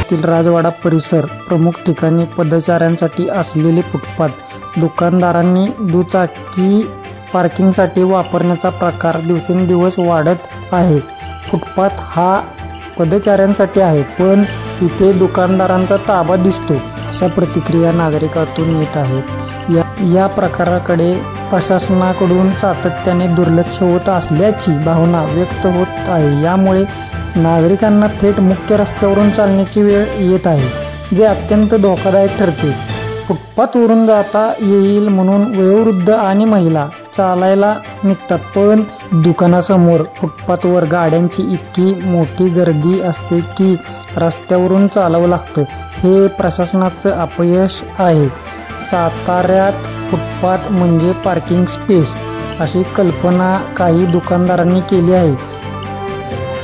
शहरातील राजवाडा परिसर प्रमुख ठिकाणी पदचाऱ्यांसाठी असलेले फुटपाथ दुकानदारांनी दुचाकी पार्किंगसाठी वापरण्याचा प्रकार दिवसेंदिवस वाढत आहे। फुटपाथ हा पदचाऱ्यांसाठी आहे, पण इथे दुकानदारांचा ताबा दिसतो, अशा प्रतिक्रिया नागरिकांतून येत आहेत। या प्रकाराकडे प्रशासनाकडून सातत्याने दुर्लक्ष होत असल्याची भावना व्यक्त होत आहे। यामुळे नागरिकांना थेट मुख्य रस्त्यावरून चालण्याची वेळ येत आहे, जे अत्यंत धोकादायक ठरते। फुटपाथवरून जाता येईल म्हणून वयोवृद्ध आणि महिला चालायला निघतात, पण दुकानासमोर फुटपाथवर गाड्यांची इतकी मोठी गर्दी असते की रस्त्यावरून चालावं लागतं। हे प्रशासनाचं अपयश आहे। साताऱ्यात फुटपाथ म्हणजे पार्किंग स्पेस अशी कल्पना काही दुकानदारांनी केली आहे।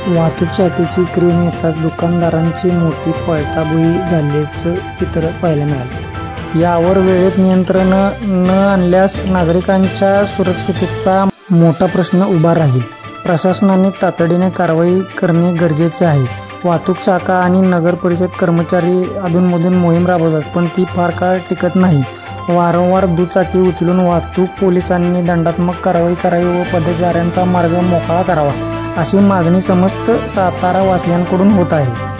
वाहतूक शाखेची क्रेन येताच दुकानदारांची मोठी पळताभुई झाल्याचं चित्र पाहायला मिळालं। यावर वेळेत नियंत्रण न आणल्यास नागरिकांच्या सुरक्षिततेचा मोठा प्रश्न उभा राहील। प्रशासनाने तातडीने कारवाई करणे गरजेचे आहे। वाहतूक शाखा आणि नगर परिषद कर्मचारी अधूनमधून मोहीम राबवतात, पण ती फार काळ टिकत नाही। वारंवार दुचाकी उचलून वाहतूक पोलिसांनी दंडात्मक कारवाई करावी व पदचाऱ्यांचा मार्ग मोकळा करावा, अशी मागणी समस्त सातारा वासियांकडून होत आहे।